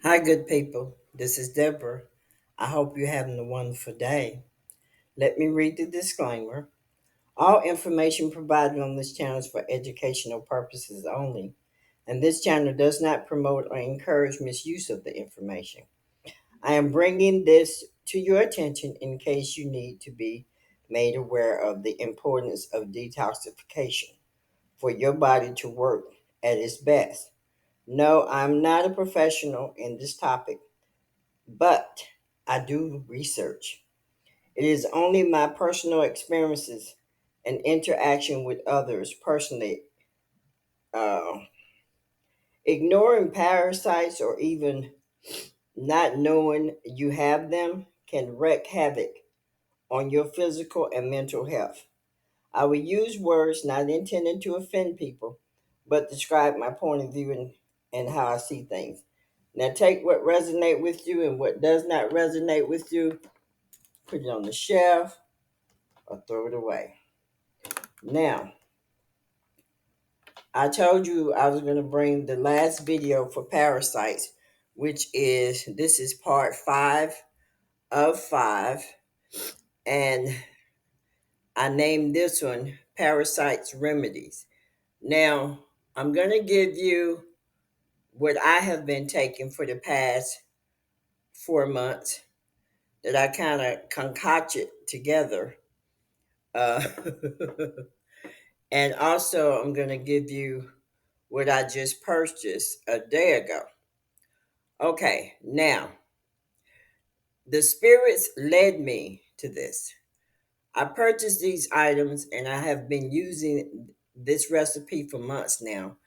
Hi, good people. This is Deborah. I hope you're having a wonderful day. Let me read the disclaimer. All information provided on this channel is for educational purposes only, and this channel does not promote or encourage misuse of the information. I am bringing this to your attention in case you need to be made aware of the importance of detoxification for your body to work at its best. No, I'm not a professional in this topic, but I do research. It is only my personal experiences and interaction with others personally. Uh, Ignoring parasites or even not knowing you have them can wreak havoc on your physical and mental health. I will use words not intended to offend people, but describe my point of view and how I see things. Now take what resonate with you and what does not resonate with you, put it on the shelf, or throw it away. Now, I told you I was going to bring the last video for parasites, which is this is part 5 of 5, and I named this one Parasites Remedies. Now, I'm going to give you what I have been taking for the past 4 months that I kind of concocted together. Uh, and also, I'm going to give you what I just purchased a day ago. Okay, now the spirits led me to this. I purchased these items and I have been using this recipe for months now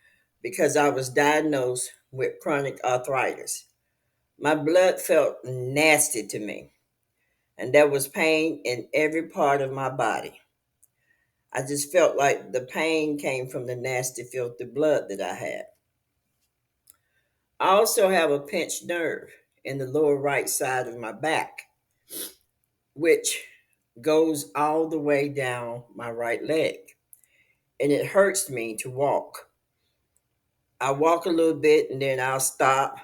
because I was diagnosed with chronic arthritis. My blood felt nasty to me, and there was pain in every part of my body. I just felt like the pain came from the nasty, filthy blood that I had. I also have a pinched nerve in the lower right side of my back, which goes all the way down my right leg, and it hurts me to walk. I walk a little bit and then I'll stop,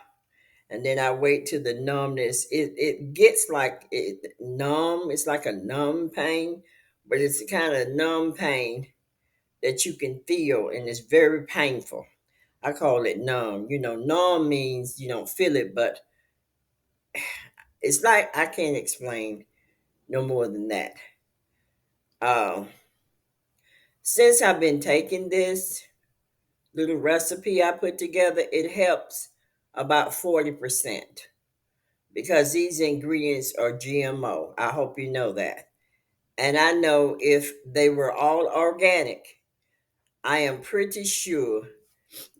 and then I wait till the numbness. It gets like it numb. It's like a numb pain, but it's the kind of numb pain that you can feel, and it's very painful. I call it numb. Numb means you don't feel it, but it's like I can't explain no more than that. Um, since I've been taking this little recipe I put together, it helps about 40% because these ingredients are GMO. I hope you know that. And I know if they were all organic, I am pretty sure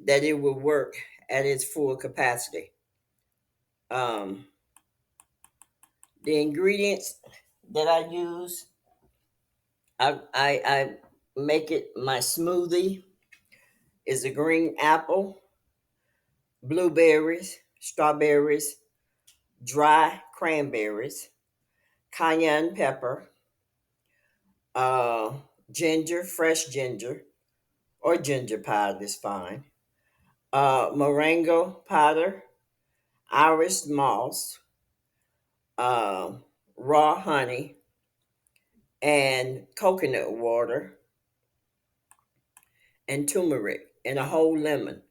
that it will work at its full capacity. Um, the ingredients that I use, I make it my smoothie is a green apple, blueberries, strawberries, dry cranberries, cayenne pepper, uh, ginger, fresh ginger, or ginger powder is fine, moringa powder, Irish moss, uh, raw honey, and coconut water, and turmeric, and a whole lemon.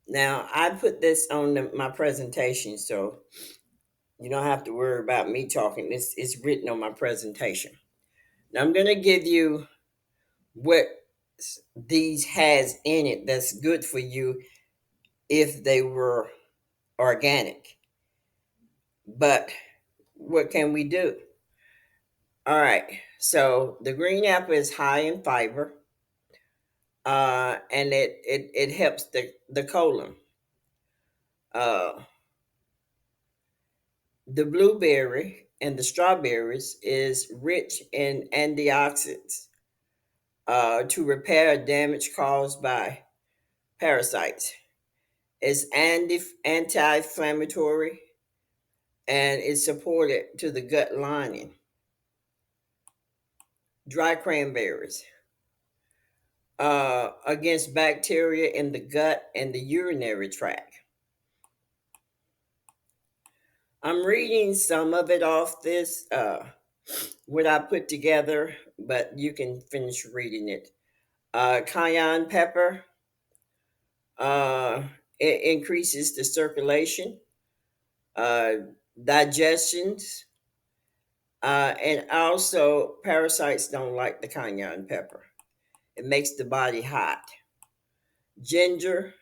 Now, I put this on my presentation, so you don't have to worry about me talking. It's written on my presentation. Now, I'm going to give you what these has in it that's good for you if they were organic. But what can we do? All right. So the green apple is high in fiber, and it helps the colon. Uh, the blueberry and the strawberries is rich in antioxidants to repair damage caused by parasites. It's anti-inflammatory and it's supported to the gut lining. Dry cranberries against bacteria in the gut and the urinary tract. I'm reading some of it off this, what I put together, but you can finish reading it. Cayenne pepper, uh, it increases the circulation, uh, digestions, and also parasites don't like the cayenne pepper. It makes the body hot. Ginger,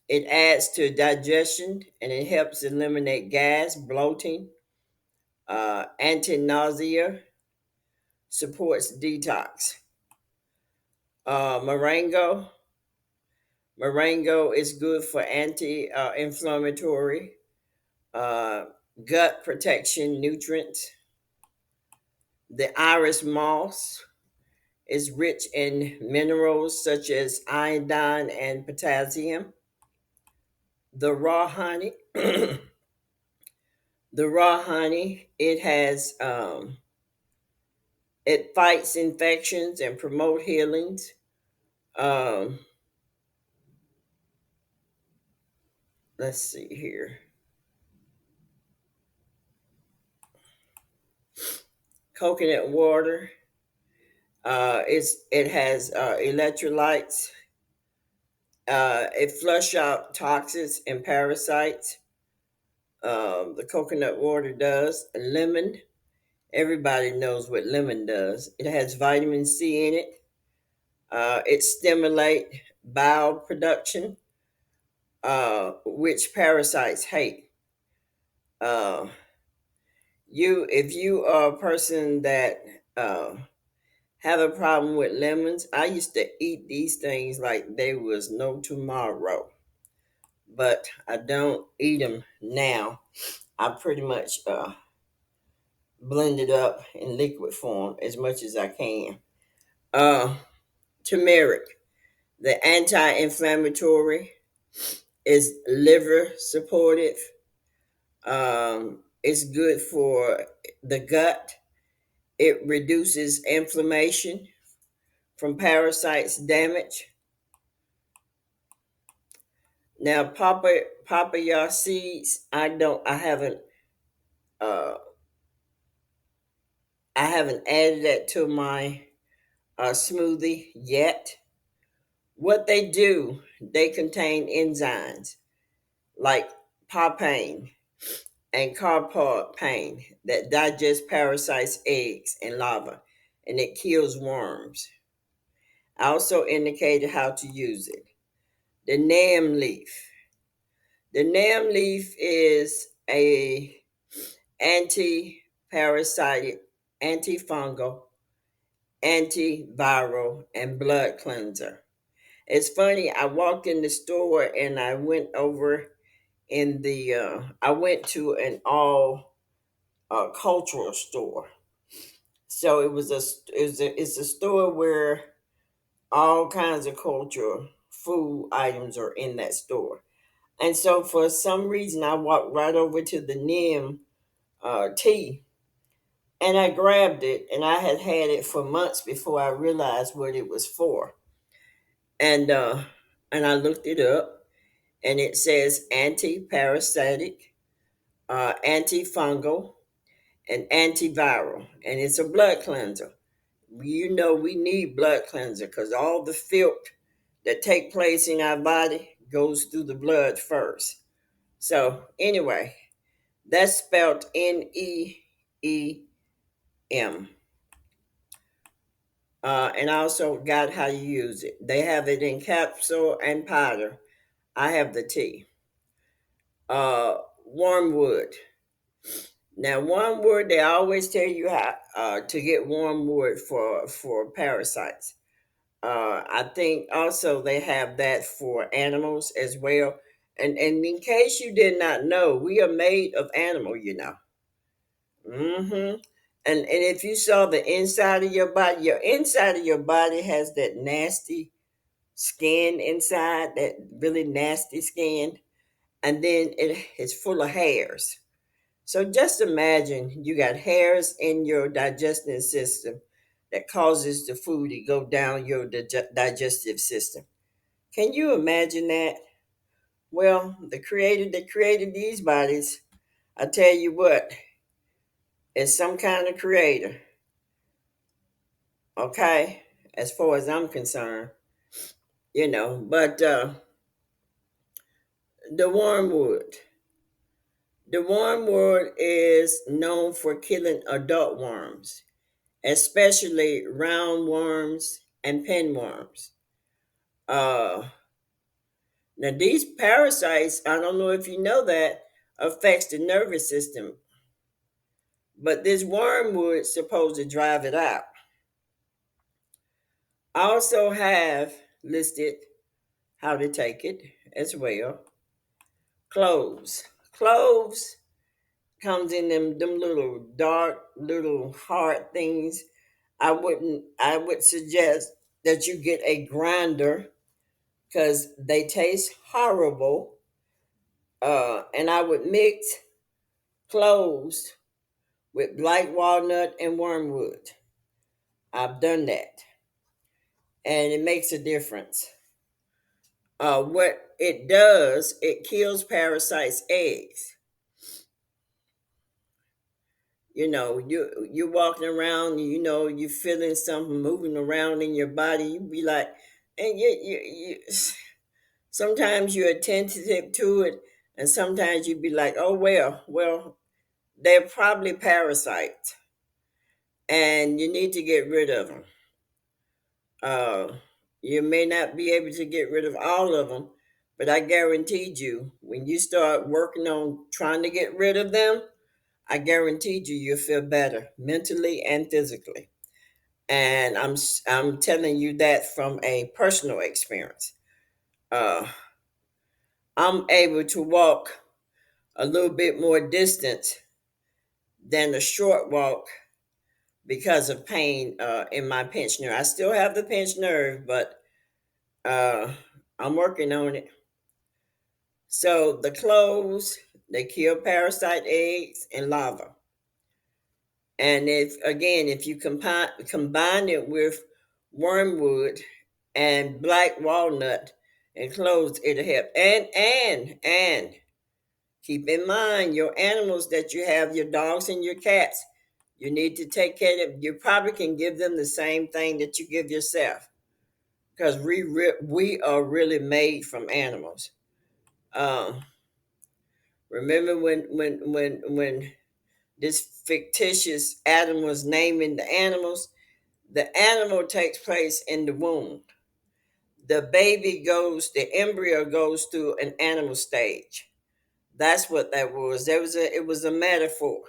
it adds to digestion and it helps eliminate gas, bloating, anti-nausea, supports detox. Moringa, moringa is good for anti-inflammatory, uh, gut protection, nutrients. The iris moss is rich in minerals such as iodine and potassium. The raw honey, the raw honey, it fights infections and promote healings. Um, let's see here. Coconut water. It has electrolytes. It flush out toxins and parasites. The coconut water does. Lemon. Everybody knows what lemon does. It has vitamin C in it. It stimulates bowel production, which parasites hate. Uh, if you are a person that uh, have a problem with lemons, I used to eat these things like there was no tomorrow, but I don't eat them now. I pretty much blend it up in liquid form as much as I can. Uh, Turmeric, the anti-inflammatory, is liver supportive. It's good for the gut. It reduces inflammation from parasites damage. Now, papaya seeds, uh, I haven't added that to my smoothie yet. What they do, they contain enzymes like papain and carpapane that digest parasites, eggs, and larvae, and it kills worms. I also indicated how to use it. The neem leaf. The neem leaf is a anti-parasitic, antifungal, antiviral, and blood cleanser. It's funny, I walked in the store and I went over I went to an all cultural store. So it's a store where all kinds of cultural food items are in that store. And so for some reason, I walked right over to the neem tea and I grabbed it, and I had had it for months before I realized what it was for. And I looked it up, and it says anti-parasitic, antifungal, and antiviral, and it's a blood cleanser. You know we need blood cleanser because all the filth that take place in our body goes through the blood first. So anyway, that's spelled NEEM. And I also got how you use it. They have it in capsule and powder. I have the tea. Wormwood. Now, wormwood, they always tell you how to get wormwood for parasites. I think also they have that for animals as well. And in case you did not know, we are made of animal. Mm-hmm. And if you saw the inside of your inside of your body has that nasty skin inside, that really nasty skin, and then it is full of hairs. So just imagine you got hairs in your digestive system that causes the food to go down your digestive system. Can you imagine that? Well, the creator that created these bodies I tell you what, it's some kind of creator, okay, as far as I'm concerned, but the wormwood. The wormwood is known for killing adult worms, especially roundworms and pinworms. Uh, Now, these parasites, I don't know if you know that, affects the nervous system, but this wormwood is supposed to drive it out. I also have listed how to take it as well. Cloves. Cloves comes in them little dark, little hard things. I would suggest that you get a grinder because they taste horrible. And I would mix cloves with black walnut and wormwood. I've done that, and it makes a difference. What it does, it kills parasites' eggs. You're walking around, you're feeling something moving around in your body. You be like, and sometimes you're attentive to it, and sometimes you be like, oh well, they're probably parasites, and you need to get rid of them. Uh, you may not be able to get rid of all of them, but I guaranteed you, when you start working on trying to get rid of them, I guaranteed you'll feel better mentally and physically. And I'm telling you that from a personal experience. Uh, I'm able to walk a little bit more distance than a short walk because of pain in my pinched nerve. I still have the pinched nerve, but uh, I'm working on it. So the cloves, they kill parasite eggs and larvae. And if you combine it with wormwood and black walnut and cloves, it'll help. And keep in mind your animals that you have, your dogs and your cats. You need to take care of. You probably can give them the same thing that you give yourself, because we are really made from animals. Um, Remember when this fictitious Adam was naming the animals? The animal takes place in the womb. The embryo goes through an animal stage. That's what that was. It was a metaphor.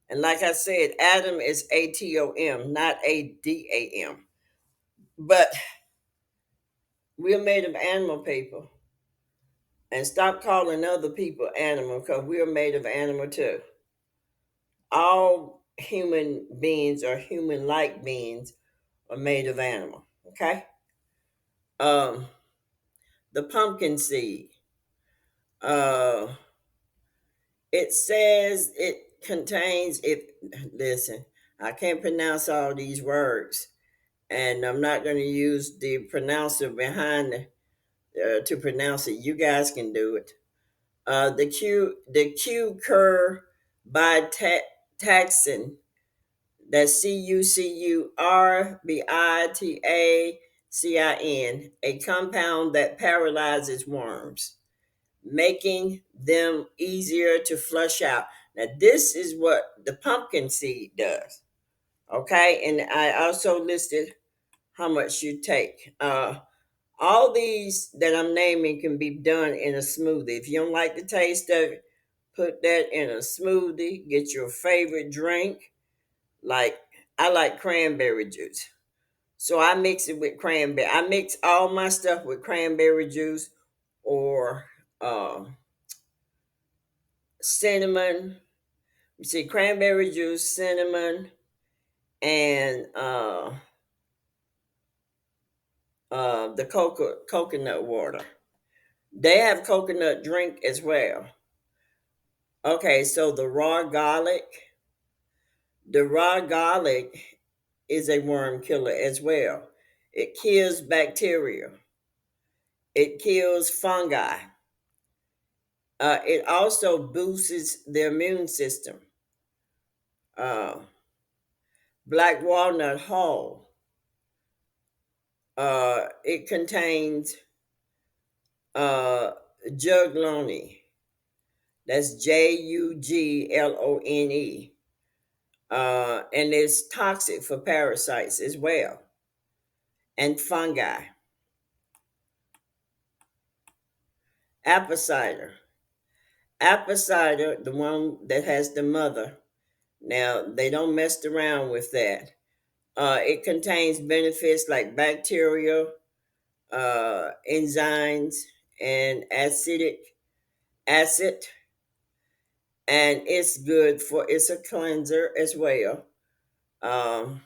And like I said, Adam is Atom, not Adam. But we're made of animal people. And stop calling other people animal, because we're made of animal too. All human beings or human like beings are made of animal. Okay? Um, the pumpkin seed. Uh, it says it contains it. Listen, I can't pronounce all these words, and I'm not going to use the pronouncer behind to pronounce it. You guys can do it. The cur by taxin. That's CUCURBITACIN, a compound that paralyzes worms, making them easier to flush out. Now, this is what the pumpkin seed does. Okay, and I also listed how much you take. All these that I'm naming can be done in a smoothie. If you don't like the taste of it, put that in a smoothie. Get your favorite drink. Like, I like cranberry juice. So I mix it with cranberry. I mix all my stuff with cranberry juice or cinnamon. You see, cranberry juice, cinnamon, and the coconut water. They have coconut drink as well. Okay, so the raw garlic is a worm killer as well. It kills bacteria. It kills fungi. It also boosts the immune system. Uh, Black walnut hull. It contains uh, juglone. That's juglone. And it's toxic for parasites as well and fungi. Apple cider. Apple cider, the one that has the mother. Now, they don't mess around with that. It contains benefits like bacteria, enzymes, and acidic acid. And it's a cleanser as well. Um,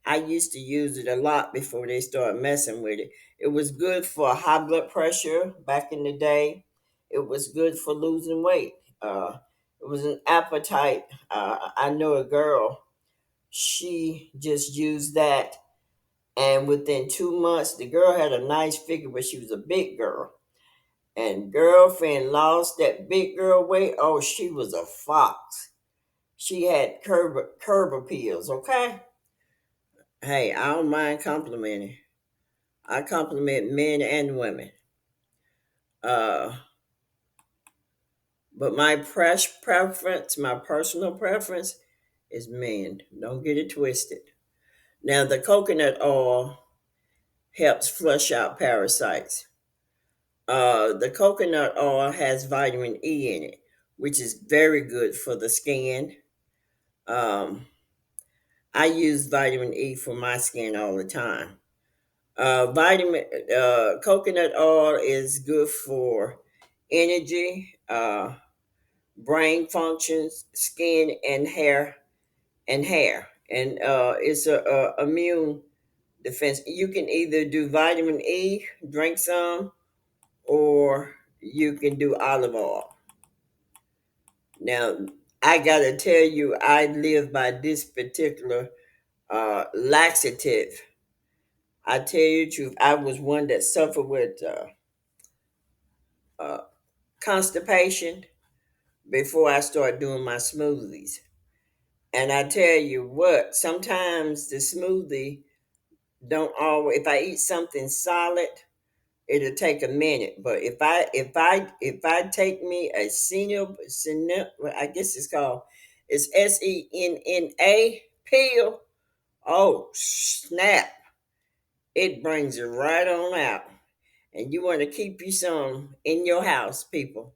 I used to use it a lot before they started messing with it. It was good for high blood pressure back in the day. It was good for losing weight. It was an appetite. I know a girl, she just used that. And within 2 months, the girl had a nice figure, but she was a big girl. And girlfriend lost that big girl weight. Oh, she was a fox. She had curb appeals, okay? Hey, I don't mind complimenting. I compliment men and women. Uh, but my personal preference is men. Don't get it twisted. Now, the coconut oil helps flush out parasites. The coconut oil has vitamin E in it, which is very good for the skin. Um, I use vitamin E for my skin all the time. Vitamin Coconut oil is good for energy, brain functions, skin, and it's a immune defense. You can either do vitamin E, drink some, or you can do olive oil. Now, I gotta tell you, I live by this particular laxative. I tell you the truth, I was one that suffered with uh, constipation before I started doing my smoothies. And I tell you what, sometimes the smoothie don't always. If I eat something solid, it'll take a minute. But if I take me a senior, well, I guess it's SENNA pill. Oh snap! It brings it right on out. And you want to keep you some in your house, people.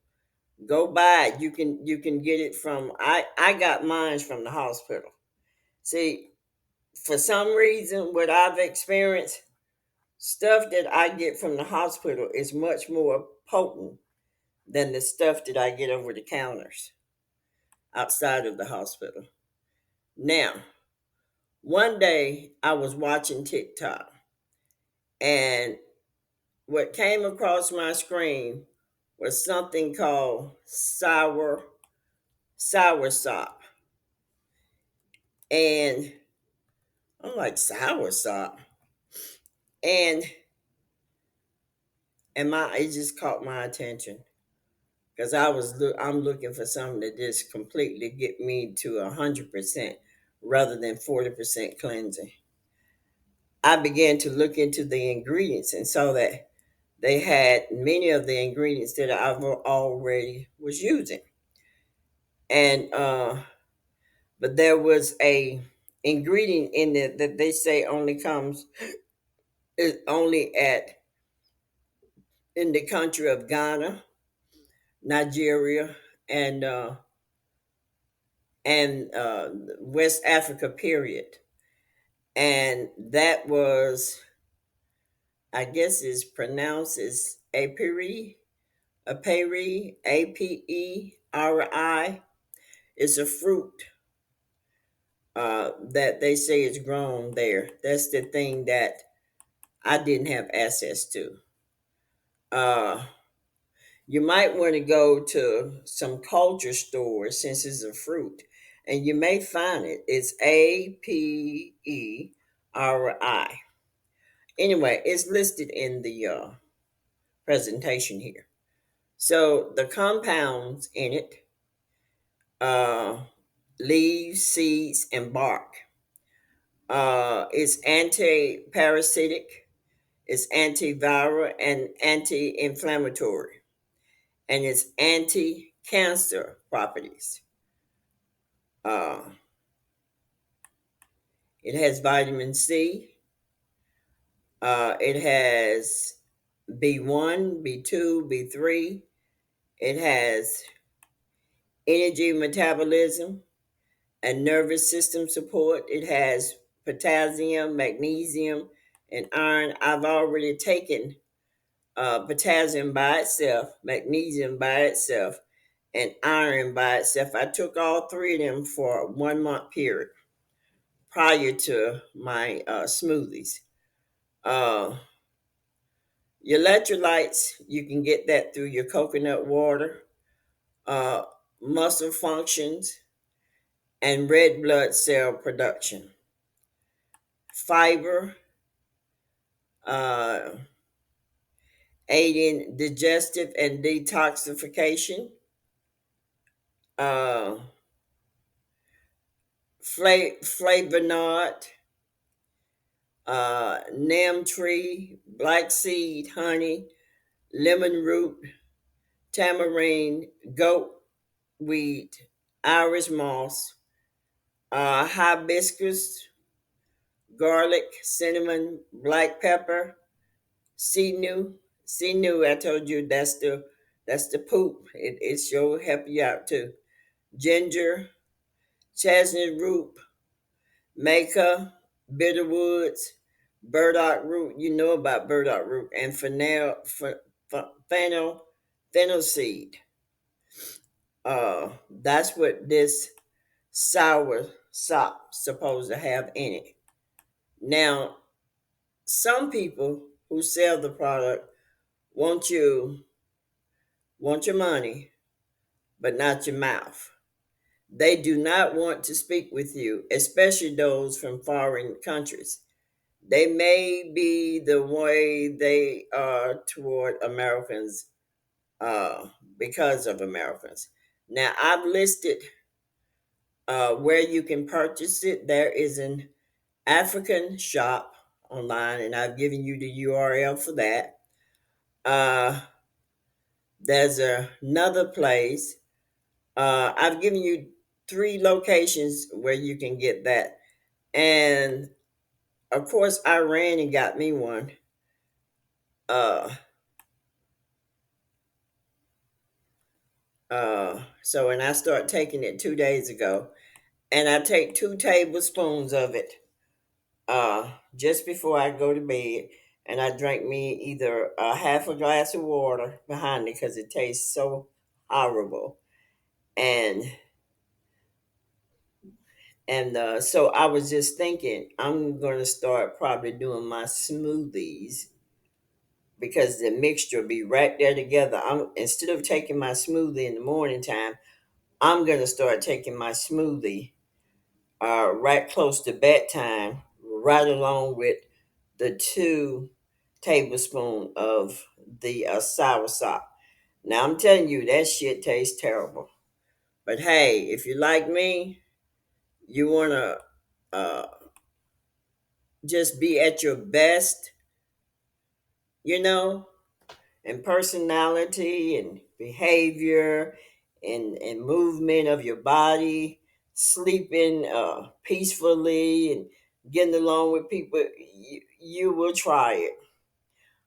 Go buy it. You can get it from. I got mine from the hospital. See, for some reason, what I've experienced, stuff that I get from the hospital is much more potent than the stuff that I get over the counters outside of the hospital. Now, one day I was watching TikTok, and what came across my screen was something called soursop. And I'm like, soursop. And it just caught my attention because I'm looking for something that just completely get me to 100% rather than 40% cleansing. I began to look into the ingredients and saw that they had many of the ingredients that I've already was using. And but there was a ingredient in it that they say only comes is only at in the country of Ghana, Nigeria, and West Africa. Period. And that was, I guess, is pronounced as aperi. It's a fruit that they say is grown there. That's the thing that I didn't have access to. Uh, you might want to go to some culture stores since it's a fruit, and you may find it. It's aperi. Anyway, it's listed in the presentation here. So the compounds in it, uh, leaves, seeds, and bark. It's anti-parasitic, it's antiviral and anti-inflammatory, and it's anti-cancer properties. Uh, it has vitamin C. It has B1, B2, B3. It has energy metabolism and nervous system support. It has potassium, magnesium, and iron. I've already taken potassium by itself, magnesium by itself, and iron by itself. I took all three of them for a 1 month period prior to my smoothies. Uh, your electrolytes, you can get that through your coconut water, uh, muscle functions, and red blood cell production. Fiber, uh, aiding digestive and detoxification. Uh, flavonoid, neem tree, black seed, honey, lemon root, tamarind, goat weed, Irish moss, hibiscus, garlic, cinnamon, black pepper, sinew. Sinew, I told you that's the poop. It sure help you out too. Ginger, chestnut root, maca, bitterwoods, burdock root. You know about burdock root, and fennel seed. That's what this sour sop supposed to have in it. Now, some people who sell the product want you want your money, but not your mouth. They do not want to speak with you, especially those from foreign countries. They may be the way they are toward Americans because of Americans. Now, I've listed where you can purchase it. There is an African shop online, and I've given you the URL for that. Uh, there's another place. I've given you three locations where you can get that. And of course, I ran and got me one. Uh, so, and I started taking it 2 days ago. And I take 2 tablespoons of it just before I go to bed. And I drink me either a half a glass of water behind it because it tastes so horrible. And so I was just thinking I'm going to start probably doing my smoothies because the mixture will be right there together. Instead of taking my smoothie in the morning time, I'm going to start taking my smoothie right close to bedtime, right along with the 2 tablespoons of the sour sop. Now I'm telling you, that shit tastes terrible. But hey, if you like me, you want to uh, just be at your best, you know, and personality and behavior and movement of your body, sleeping peacefully and getting along with people, you will try it.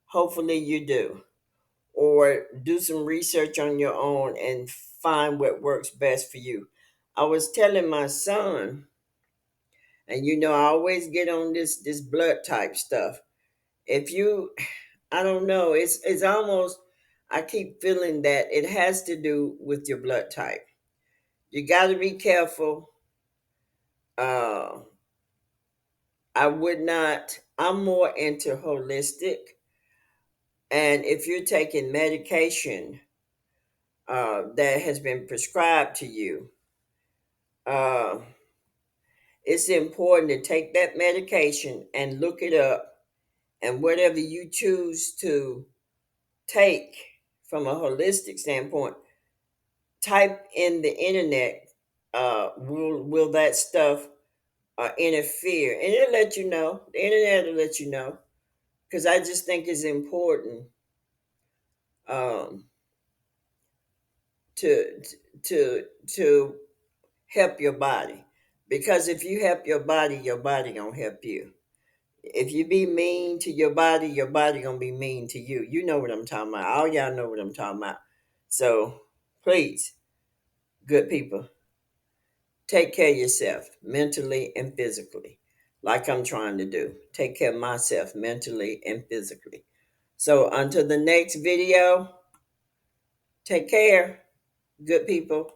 Hopefully you do. Or do some research on your own and find what works best for you. I was telling my son, and I always get on this blood type stuff. If you I don't know. It's almost I keep feeling that it has to do with your blood type. You got to be careful. Uh, I would not. I'm more into holistic, and if you're taking medication that has been prescribed to you, uh, it's important to take that medication and look it up, and whatever you choose to take from a holistic standpoint, type in the internet, will that stuff interfere? And it'll let you know. The internet will let you know. Because I just think it's important, um, to to help your body. Because if you help your body gonna help you. If you be mean to your body gonna be mean to you. You know what I'm talking about. All y'all know what I'm talking about. So please, good people, take care of yourself mentally and physically, like I'm trying to do. Take care of myself mentally and physically. So until the next video, take care, good people.